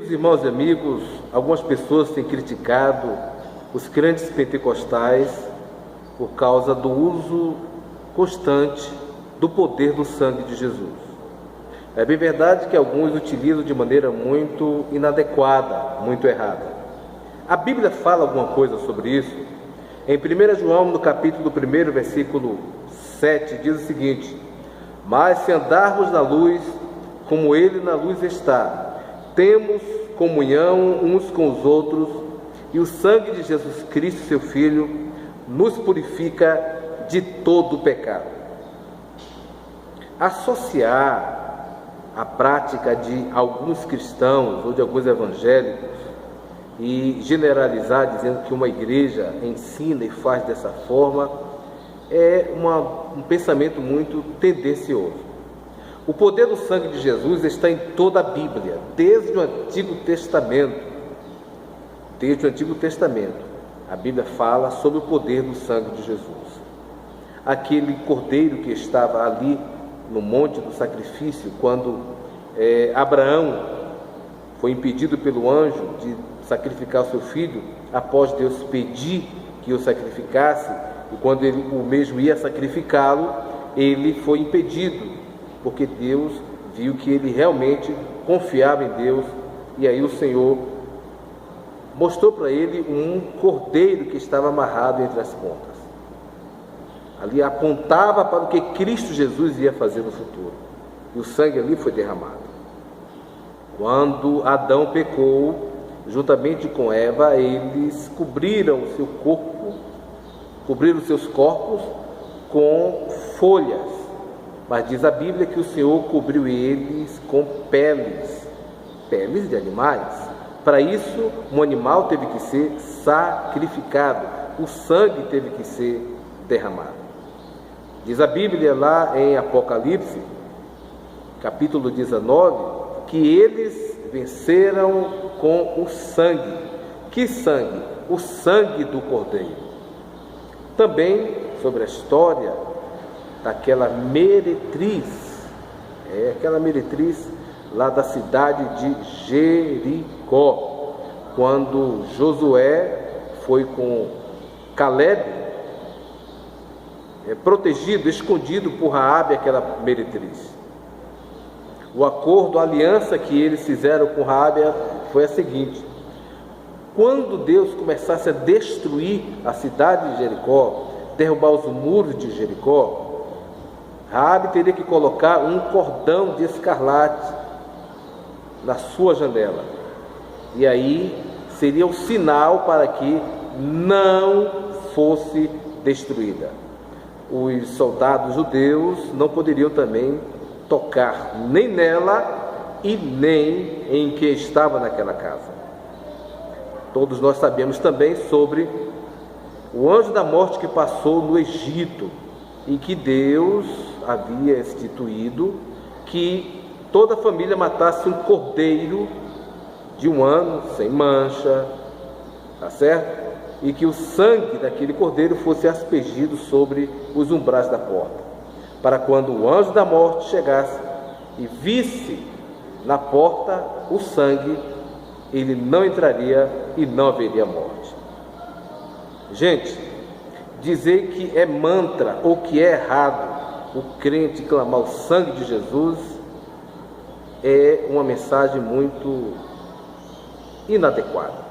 Queridos irmãos e amigos, algumas pessoas têm criticado os crentes pentecostais por causa do uso constante do poder do sangue de Jesus. É bem verdade que alguns utilizam de maneira muito inadequada, muito errada. A Bíblia fala alguma coisa sobre isso? Em 1 João, no capítulo 1, versículo 7, diz o seguinte: mas se andarmos na luz, como Ele na luz está, temos comunhão uns com os outros, e o sangue de Jesus Cristo, seu Filho, nos purifica de todo o pecado. Associar a prática de alguns cristãos ou de alguns evangélicos e generalizar dizendo que uma igreja ensina e faz dessa forma é um pensamento muito tendencioso. O poder do sangue de Jesus está em toda a Bíblia, desde o Antigo Testamento. Desde o Antigo Testamento, a Bíblia fala sobre o poder do sangue de Jesus. Aquele cordeiro que estava ali no monte do sacrifício, quando Abraão foi impedido pelo anjo de sacrificar o seu filho, após Deus pedir que o sacrificasse, e quando o mesmo ia sacrificá-lo, ele foi impedido, porque Deus viu que ele realmente confiava em Deus, e aí o Senhor mostrou para ele um cordeiro que estava amarrado entre as pontas. Ali apontava para o que Cristo Jesus ia fazer no futuro, e o sangue ali foi derramado. Quando Adão pecou, juntamente com Eva, eles cobriram o seu corpo, cobriram os seus corpos com folhas. Mas diz a Bíblia que o Senhor cobriu eles com peles de animais. Para isso, um animal teve que ser sacrificado, o sangue teve que ser derramado. Diz a Bíblia lá em Apocalipse, capítulo 19, que eles venceram com o sangue. Que sangue? O sangue do Cordeiro. Também sobre a história daquela meretriz, aquela meretriz lá da cidade de Jericó, quando Josué foi com Caleb, protegido, escondido por Raabe, aquela meretriz. O acordo, a aliança que eles fizeram com Raabe foi a seguinte: quando Deus começasse a destruir a cidade de Jericó, derrubar os muros de Jericó, Raabe teria que colocar um cordão de escarlate na sua janela, e aí seria o sinal para que não fosse destruída. Os soldados judeus não poderiam também tocar nem nela e nem em que estava naquela casa. Todos nós sabemos também sobre o anjo da morte que passou no Egito, e que Deus havia instituído que toda a família matasse um cordeiro de 1 ano, sem mancha, tá certo? E que o sangue daquele cordeiro fosse aspergido sobre os umbrais da porta, para quando o anjo da morte chegasse e visse na porta o sangue, ele não entraria e não haveria morte. Gente, dizer que é mantra ou que é errado o crente clamar o sangue de Jesus é uma mensagem muito inadequada.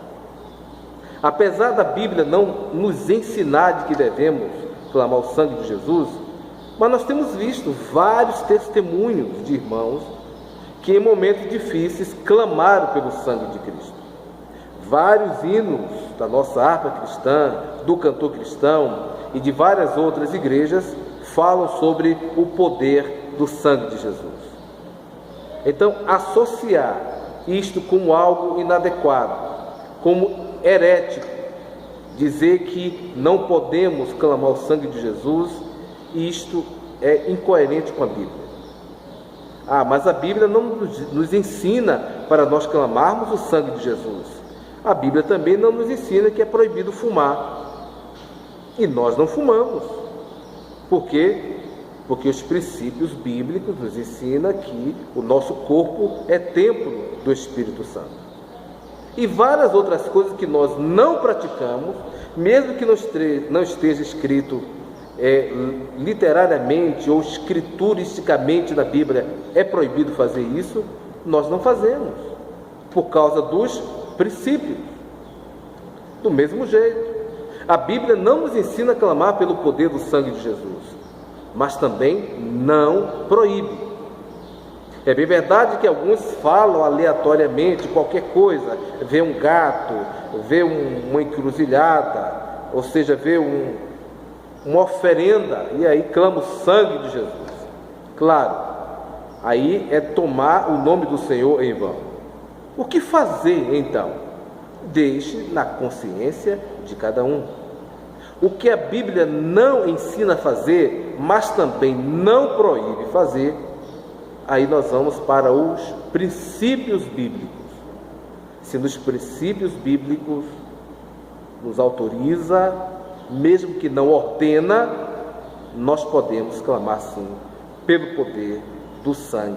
Apesar da Bíblia não nos ensinar de que devemos clamar o sangue de Jesus, mas nós temos visto vários testemunhos de irmãos que em momentos difíceis clamaram pelo sangue de Cristo. Vários hinos da nossa harpa cristã, do cantor cristão e de várias outras igrejas falam sobre o poder do sangue de Jesus. Então, associar isto como algo inadequado, como herético, dizer que não podemos clamar o sangue de Jesus, isto é incoerente com a Bíblia. Mas a Bíblia não nos ensina para nós clamarmos o sangue de Jesus. A Bíblia também não nos ensina que é proibido fumar. E nós não fumamos. Por quê? Porque os princípios bíblicos nos ensinam que o nosso corpo é templo do Espírito Santo. e várias outras coisas que nós não praticamos, mesmo que não esteja escrito literariamente ou escrituristicamente na Bíblia, é proibido fazer isso, nós não fazemos, por causa dos princípios. Do mesmo jeito, a Bíblia não nos ensina a clamar pelo poder do sangue de Jesus, mas também não proíbe. É bem verdade que alguns falam aleatoriamente qualquer coisa, vê um gato, vê uma encruzilhada, ou seja, vê uma oferenda, e aí clama o sangue de Jesus. Claro, aí é tomar o nome do Senhor em vão. O que fazer então? Deixe na consciência de cada um. O que a Bíblia não ensina a fazer, mas também não proíbe fazer, aí nós vamos para os princípios bíblicos. Se nos princípios bíblicos nos autoriza, mesmo que não ordena, nós podemos clamar sim pelo poder do sangue